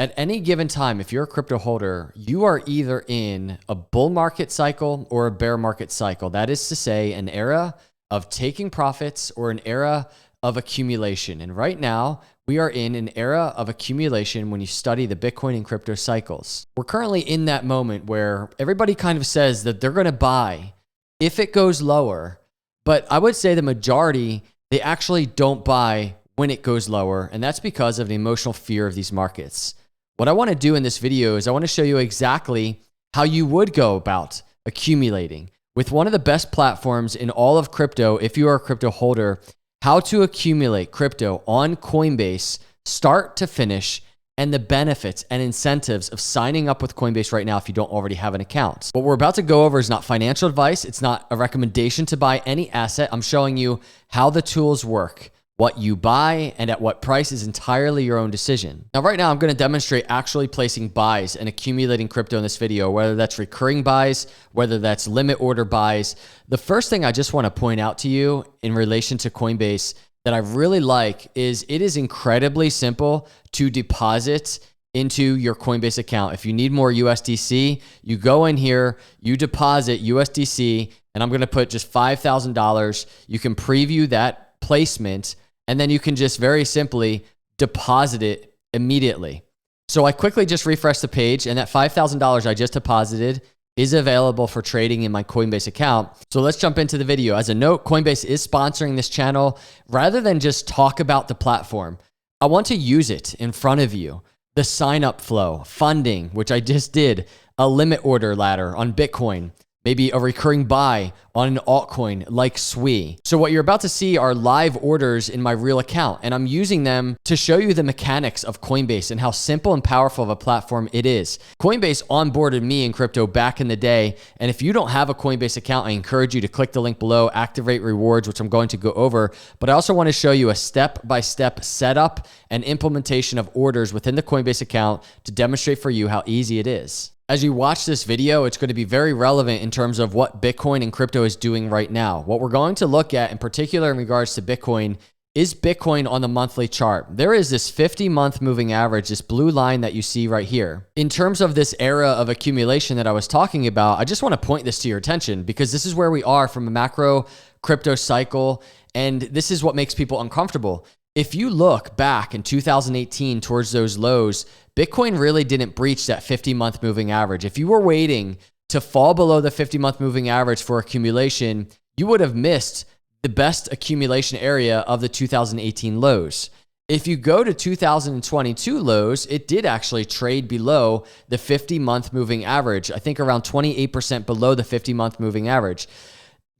At any given time, if you're a crypto holder, you are either in a bull market cycle or a bear market cycle. That is to say, an era of taking profits or an era of accumulation. And right now, we are in an era of accumulation when you study the Bitcoin and crypto cycles. We're currently in that moment where everybody kind of says that they're going to buy if it goes lower. But I would say the majority, they actually don't buy when it goes lower. And that's because of the emotional fear of these markets. What I want to do in this video is I want to show you exactly how you would go about accumulating with one of the best platforms in all of crypto. If you are a crypto holder, how to accumulate crypto on Coinbase, start to finish, and the benefits and incentives of signing up with Coinbase right now if you don't already have an account. What we're about to go over is not financial advice. It's not a recommendation to buy any asset. I'm showing you how the tools work. What you buy and at what price is entirely your own decision. Now, right now, I'm going to demonstrate actually placing buys and accumulating crypto in this video, whether that's recurring buys, whether that's limit order buys. The first thing I just want to point out to you in relation to Coinbase that I really like is it is incredibly simple to deposit into your Coinbase account. If you need more USDC, you go in here, you deposit USDC, and I'm going to put just $5,000. You can preview that placement, and then you can just very simply deposit it immediately. So I quickly just refreshed the page, and that $5,000 I just deposited is available for trading in my Coinbase account. So let's jump into the video. As a note, Coinbase is sponsoring this channel. Rather than just talk about the platform, I want to use it in front of you. The sign up flow, funding, which I just did, a limit order ladder on Bitcoin, maybe a recurring buy on an altcoin like SWI. So what you're about to see are live orders in my real account, and I'm using them to show you the mechanics of Coinbase and how simple and powerful of a platform it is. Coinbase onboarded me in crypto back in the day, and if you don't have a Coinbase account, I encourage you to click the link below, activate rewards, which I'm going to go over, but I also want to show you a step-by-step setup and implementation of orders within the Coinbase account to demonstrate for you how easy it is. As you watch this video, it's going to be very relevant in terms of what Bitcoin and crypto is doing right now. What we're going to look at in particular in regards to Bitcoin is Bitcoin on the monthly chart. There is this 50-month moving average, this blue line that you see right here. In terms of this era of accumulation that I was talking about, I just want to point this to your attention because this is where we are from a macro crypto cycle, and this is what makes people uncomfortable. If you look back in 2018 towards those lows, Bitcoin really didn't breach that 50-month moving average. If you were waiting to fall below the 50-month moving average for accumulation, you would have missed the best accumulation area of the 2018 lows. If you go to 2022 lows, it did actually trade below the 50-month moving average. I think around 28% below the 50-month moving average.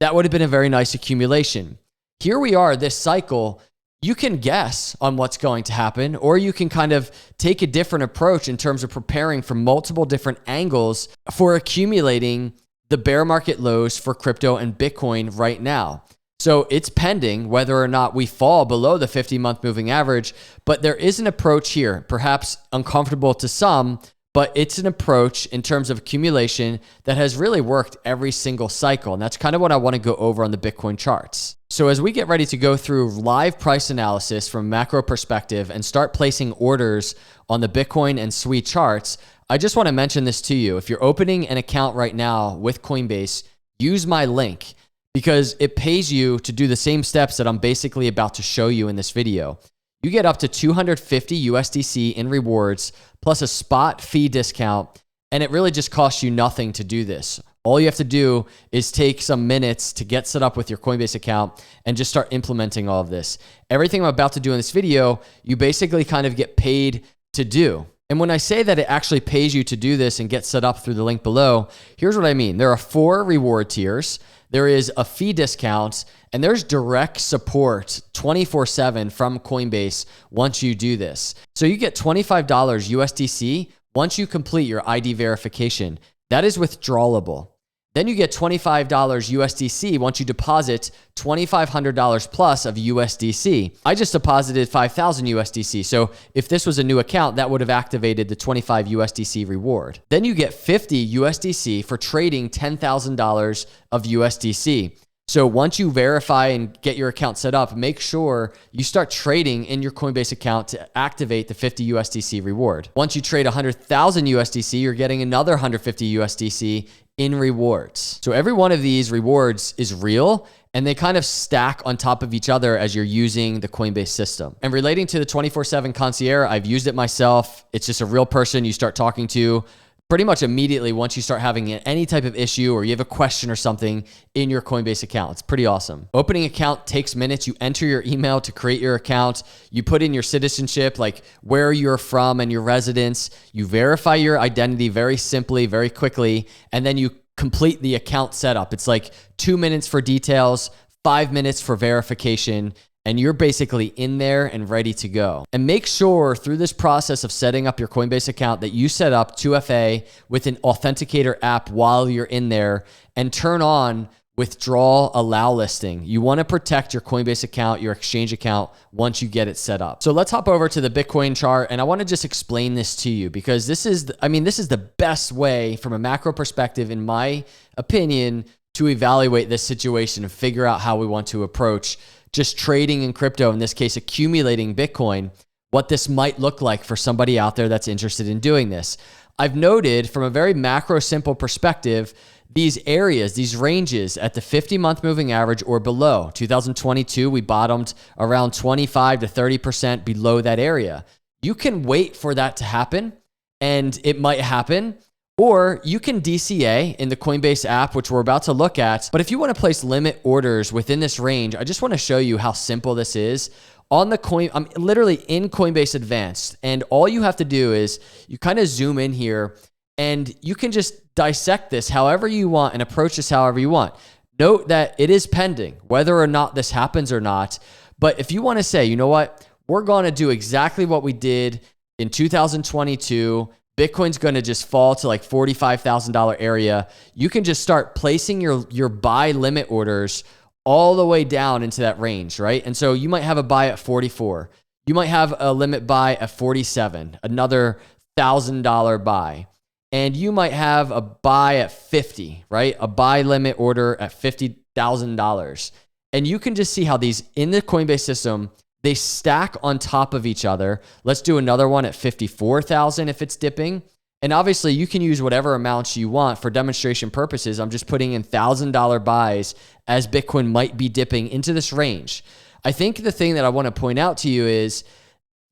That would have been a very nice accumulation. Here we are this cycle. You can guess on what's going to happen, or you can kind of take a different approach in terms of preparing for multiple different angles for accumulating the bear market lows for crypto and Bitcoin right now. So it's pending whether or not we fall below the 50-month moving average, but there is an approach here, perhaps uncomfortable to some, but it's an approach in terms of accumulation that has really worked every single cycle. And that's kind of what I want to go over on the Bitcoin charts. So as we get ready to go through live price analysis from a macro perspective and start placing orders on the Bitcoin and SWI charts, I just want to mention this to you. If you're opening an account right now with Coinbase, use my link because it pays you to do the same steps that I'm basically about to show you in this video. You get up to 250 USDC in rewards plus a spot fee discount, and it really just costs you nothing to do this. All you have to do is take some minutes to get set up with your Coinbase account and just start implementing all of this. Everything I'm about to do in this video, you basically kind of get paid to do. And when I say that it actually pays you to do this and get set up through the link below, here's what I mean. There are 4 reward tiers. There is a fee discount, and there's direct support 24/7 from Coinbase once you do this. So you get $25 USDC once you complete your ID verification. That is withdrawable. Then you get $25 USDC once you deposit $2,500 plus of USDC. I just deposited 5,000 USDC. So if this was a new account, that would have activated the 25 USDC reward. Then you get 50 USDC for trading $10,000 of USDC. So once you verify and get your account set up, make sure you start trading in your Coinbase account to activate the 50 USDC reward. Once you trade 100,000 USDC, you're getting another 150 USDC in rewards. So every one of these rewards is real, and they kind of stack on top of each other as you're using the Coinbase system. And relating to the 24/7 concierge, I've used it myself. It's just a real person you start talking to pretty much immediately once you start having any type of issue or you have a question or something in your Coinbase account. It's pretty awesome. Opening account takes minutes. You enter your email to create your account. You put in your citizenship, like where you're from and your residence. You verify your identity very simply, very quickly, and then you complete the account setup. It's like 2 minutes for details, 5 minutes for verification, and you're basically in there and ready to go. And make sure through this process of setting up your Coinbase account that you set up 2FA with an authenticator app while you're in there, and turn on withdrawal allow listing. You want to protect your Coinbase account, your exchange account, once you get it set up. So let's hop over to the Bitcoin chart, and I want to just explain this to you because this is the best way from a macro perspective, in my opinion, to evaluate this situation and figure out how we want to approach just trading in crypto, in this case, accumulating Bitcoin, what this might look like for somebody out there that's interested in doing this. I've noted from a very macro, simple perspective, these areas, these ranges at the 50-month moving average or below. 2022, we bottomed around 25 to 30% below that area. You can wait for that to happen, and it might happen. Or you can DCA in the Coinbase app, which we're about to look at. But if you want to place limit orders within this range, I just want to show you how simple this is. On the coin, I'm literally in Coinbase Advanced, and all you have to do is you kind of zoom in here, and you can just dissect this however you want and approach this however you want. Note that it is pending, whether or not this happens or not. But if you want to say, you know what, we're going to do exactly what we did in 2022, Bitcoin's going to just fall to like $45,000 area. You can just start placing your buy limit orders all the way down into that range, right? And so you might have a buy at 44. You might have a limit buy at 47, another $1,000 buy. And you might have a buy at 50, right? A buy limit order at $50,000. And you can just see how these in the Coinbase system, they stack on top of each other. Let's do another one at 54,000 if it's dipping. And obviously you can use whatever amounts you want for demonstration purposes. I'm just putting in $1,000 buys as Bitcoin might be dipping into this range. I think the thing that I want to point out to you is,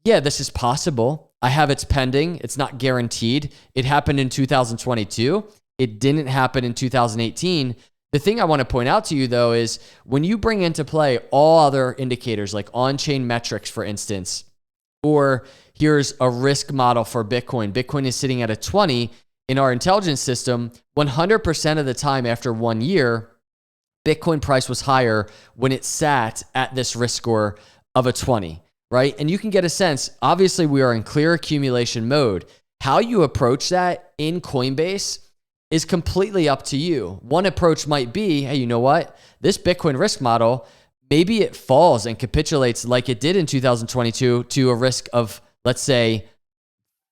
yeah, this is possible. I have it's pending. It's not guaranteed. It happened in 2022. It didn't happen in 2018. The thing I want to point out to you, though, is when you bring into play all other indicators like on-chain metrics, for instance, or here's a risk model for Bitcoin. Bitcoin is sitting at a 20 in our intelligence system. 100% of the time after 1 year, Bitcoin price was higher when it sat at this risk score of a 20, right? And you can get a sense, obviously we are in clear accumulation mode. How you approach that in Coinbase is completely up to you. One approach might be, hey, you know what? This Bitcoin risk model, maybe it falls and capitulates like it did in 2022 to a risk of, let's say,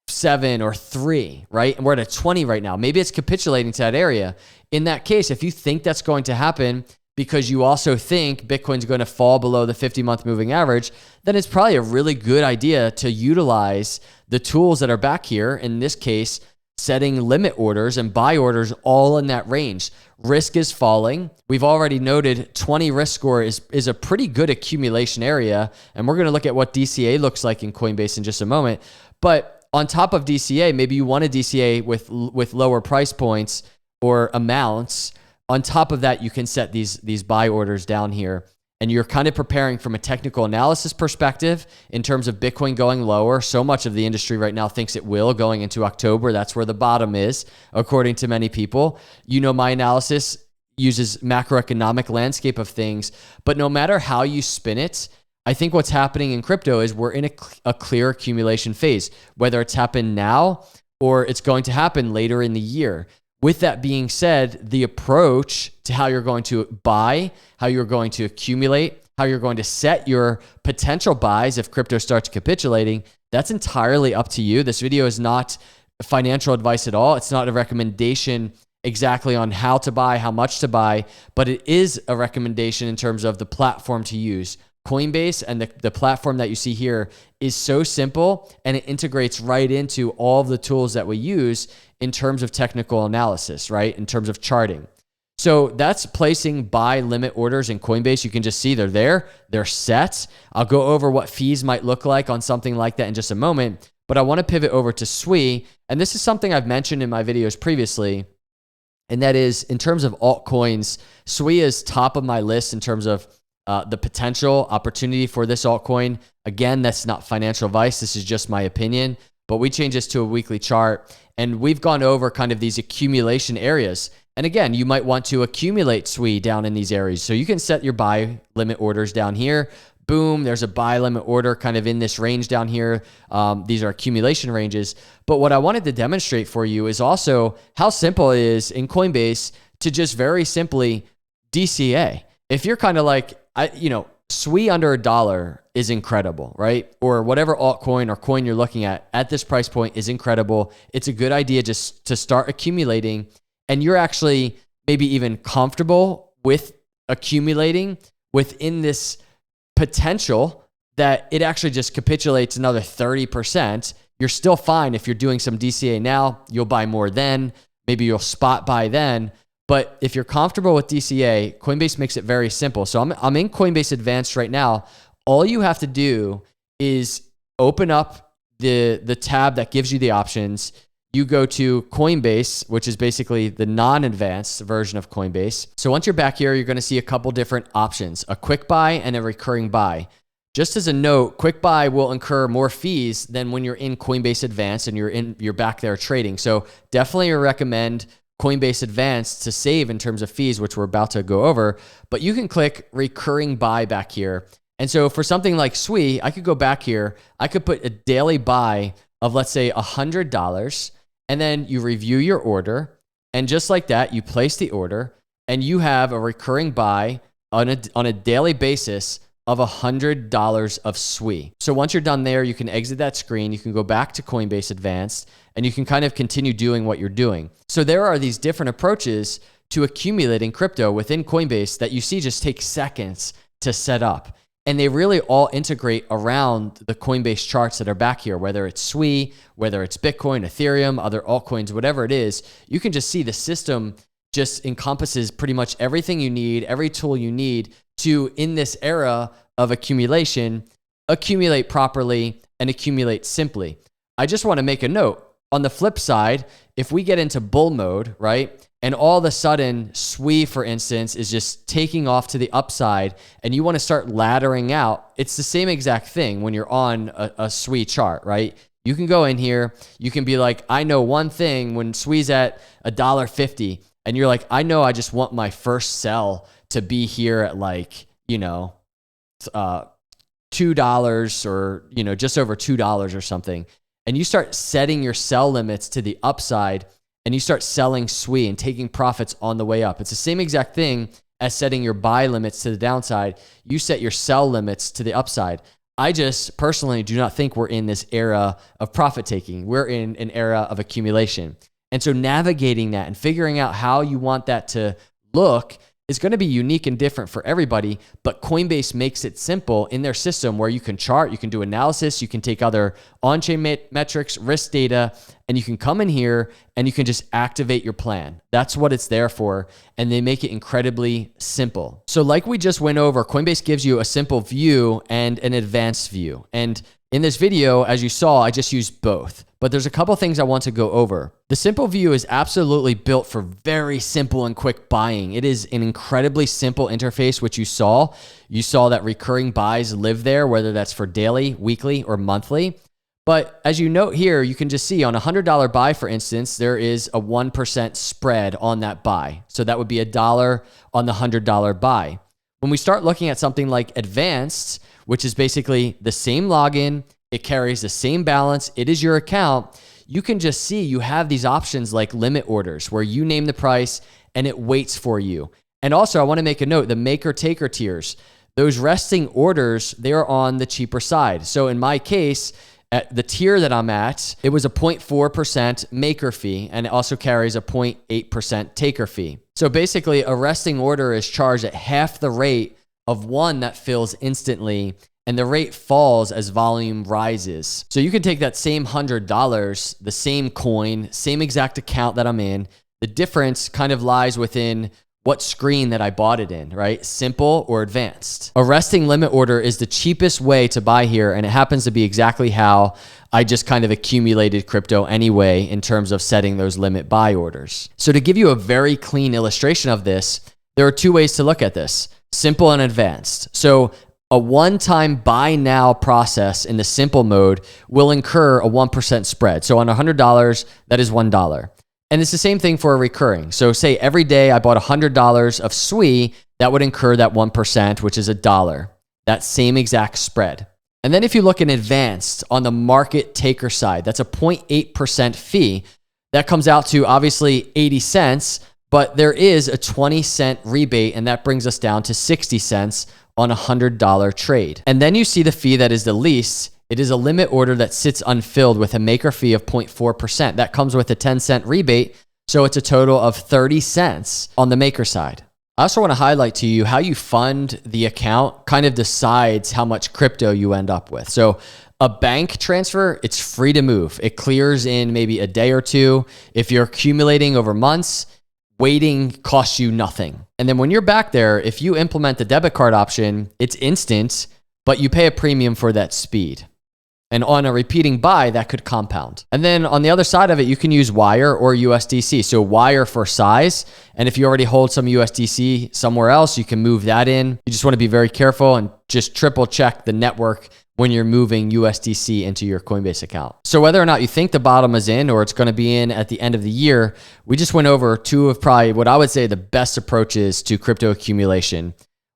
7 or 3, right? And we're at a 20 right now. Maybe it's capitulating to that area. In that case, if you think that's going to happen because you also think Bitcoin's going to fall below the 50-month moving average, then it's probably a really good idea to utilize the tools that are back here, in this case, setting limit orders and buy orders all in that range. Risk is falling. We've already noted 20 risk score is a pretty good accumulation area. And we're going to look at what DCA looks like in Coinbase in just a moment. But on top of DCA, maybe you want a DCA with lower price points or amounts. On top of that, you can set these buy orders down here. And you're kind of preparing from a technical analysis perspective in terms of Bitcoin going lower. So much of the industry right now thinks it will going into October. That's where the bottom is, according to many people. You know, my analysis uses macroeconomic landscape of things, but no matter how you spin it, I think what's happening in crypto is we're in a clear accumulation phase, whether it's happened now or it's going to happen later in the year. With that being said, the approach to how you're going to buy, how you're going to accumulate, how you're going to set your potential buys if crypto starts capitulating, that's entirely up to you. This video is not financial advice at all. It's not a recommendation exactly on how to buy, how much to buy, but it is a recommendation in terms of the platform to use. Coinbase and the platform that you see here is so simple, and it integrates right into all of the tools that we use in terms of technical analysis, right? In terms of charting. So that's placing buy limit orders in Coinbase. You can just see they're there, they're set. I'll go over what fees might look like on something like that in just a moment, but I want to pivot over to SWI. And this is something I've mentioned in my videos previously. And that is, in terms of altcoins, SWI is top of my list in terms of the potential opportunity for this altcoin. Again, that's not financial advice. This is just my opinion, but we change this to a weekly chart, and we've gone over kind of these accumulation areas. And again, you might want to accumulate SWI down in these areas. So you can set your buy limit orders down here. Boom, there's a buy limit order kind of in this range down here. These are accumulation ranges. But what I wanted to demonstrate for you is also how simple it is in Coinbase to just very simply DCA. If you're kind of like, SWI under $1 is incredible, right? Or whatever altcoin or coin you're looking at this price point is incredible. It's a good idea just to start accumulating, and you're actually maybe even comfortable with accumulating within this potential that it actually just capitulates another 30%. You're still fine if you're doing some DCA now. You'll buy more then. Maybe you'll spot buy then. But if you're comfortable with DCA, Coinbase makes it very simple. So I'm in Coinbase Advanced right now. All you have to do is open up the tab that gives you the options. You go to Coinbase, which is basically the non-advanced version of Coinbase. So once you're back here, you're going to see a couple different options, a quick buy and a recurring buy. Just as a note, quick buy will incur more fees than when you're in Coinbase Advanced and you're back there trading. So definitely recommend Coinbase Advanced to save in terms of fees, which we're about to go over, but you can click recurring buy back here. And so for something like SWI, I could go back here. I could put a daily buy of, let's say, $100, and then you review your order. And just like that, you place the order and you have a recurring buy on a daily basis of $100 of SWI. So once you're done there, you can exit that screen. You can go back to Coinbase Advanced and you can kind of continue doing what you're doing. So there are these different approaches to accumulating crypto within Coinbase that you see just take seconds to set up. And they really all integrate around the Coinbase charts that are back here, whether it's SWI, whether it's Bitcoin, Ethereum, other altcoins, whatever it is. You can just see the system just encompasses pretty much everything you need, every tool you need to, in this era of accumulation, accumulate properly and accumulate simply. I just want to make a note. On the flip side, if we get into bull mode, right, and all of a sudden SWI, for instance, is just taking off to the upside and you want to start laddering out, it's the same exact thing when you're on a SWI chart, right? You can go in here, you can be like, I know one thing when SWI's at $1.50 and you're like, I know I just want my first sell to be here at like, $2 or, just over $2 or something. And you start setting your sell limits to the upside and you start selling SWI and taking profits on the way up. It's the same exact thing as setting your buy limits to the downside. You set your sell limits to the upside. I just personally do not think we're in this era of profit taking. We're in an era of accumulation. And so navigating that and figuring out how you want that to look is going to be unique and different for everybody, but Coinbase makes it simple in their system where you can chart, you can do analysis, you can take other on-chain metrics, risk data, and you can come in here and you can just activate your plan. That's what it's there for, and they make it incredibly simple. So like we just went over, Coinbase gives you a simple view and an advanced view. And in this video, as you saw, I just used both, but there's a couple things I want to go over. The simple view is absolutely built for very simple and quick buying. It is an incredibly simple interface, which you saw. You saw that recurring buys live there, whether that's for daily, weekly, or monthly. But as you note here, you can just see on a $100 buy, for instance, there is a 1% spread on that buy. So that would be $1 on the $100 buy. When we start looking at something like advanced, which is basically the same login, it carries the same balance, it is your account, you can just see you have these options like limit orders where you name the price and it waits for you. And also I want to make a note, the maker taker tiers, those resting orders, they're on the cheaper side. So in my case, At the tier that I'm at, it was a 0.4% maker fee, and it also carries a 0.8% taker fee. So basically, a resting order is charged at half the rate of one that fills instantly, and the rate falls as volume rises. So you can take that same $100, the same coin, same exact account that I'm in. The difference kind of lies within what screen that I bought it in, right? Simple or advanced. A resting limit order is the cheapest way to buy here, and it happens to be exactly how I just kind of accumulated crypto anyway in terms of setting those limit buy orders. So to give you a very clean illustration of this, there are two ways to look at this: simple and advanced. So a one-time buy now process in the simple mode will incur a 1% spread. So on $100, that is $1. And it's the same thing for a recurring. So say every day I bought $100 of SWI, that would incur that 1%, which is $1. That same exact spread. And then if you look in advanced on the market taker side, that's a 0.8% fee. That comes out to obviously 80 cents, but there is a 20-cent rebate, and that brings us down to 60 cents on a $100 trade. And then you see the fee that is the least. It is a limit order that sits unfilled with a maker fee of 0.4%. That comes with a 10-cent rebate, so it's a total of 30 cents on the maker side. I also want to highlight to you how you fund the account kind of decides how much crypto you end up with. So a bank transfer, it's free to move. It clears in maybe a day or two. If you're accumulating over months, waiting costs you nothing. And then when you're back there, if you implement the debit card option, it's instant, but you pay a premium for that speed. And on a repeating buy, that could compound. And then on the other side of it, you can use Wire or USDC. So Wire for size. And if you already hold some USDC somewhere else, you can move that in. You just want to be very careful and just triple check the network when you're moving USDC into your Coinbase account. So whether or not you think the bottom is in or it's going to be in at the end of the year, we just went over two of probably what I would say the best approaches to crypto accumulation.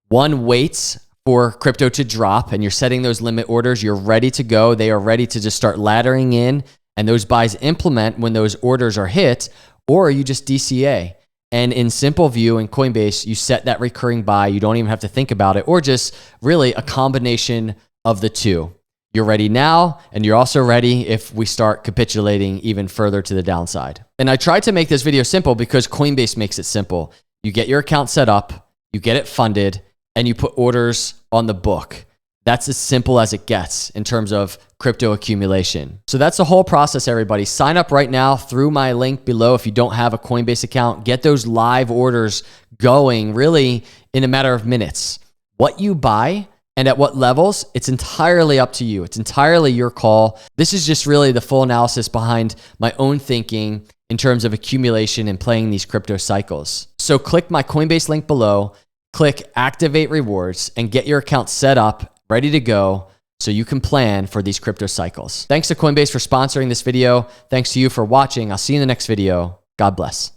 One, waits for crypto to drop, and you're setting those limit orders. You're ready to go. They are ready to just start laddering in, and those buys implement when those orders are hit, or you just DCA. And in simple view in Coinbase, you set that recurring buy. You don't even have to think about it, or just really a combination of the two. You're ready now, and you're also ready if we start capitulating even further to the downside. And I tried to make this video simple because Coinbase makes it simple. You get your account set up, you get it funded, and you put orders on the book. That's as simple as it gets in terms of crypto accumulation. So that's the whole process, everybody. Sign up right now through my link below if you don't have a Coinbase account. Get those live orders going really in a matter of minutes. What you buy and at what levels, it's entirely up to you. It's entirely your call. This is just really the full analysis behind my own thinking in terms of accumulation and playing these crypto cycles. So click my Coinbase link below. Click Activate Rewards and get your account set up, ready to go, so you can plan for these crypto cycles. Thanks to Coinbase for sponsoring this video. Thanks to you for watching. I'll see you in the next video. God bless.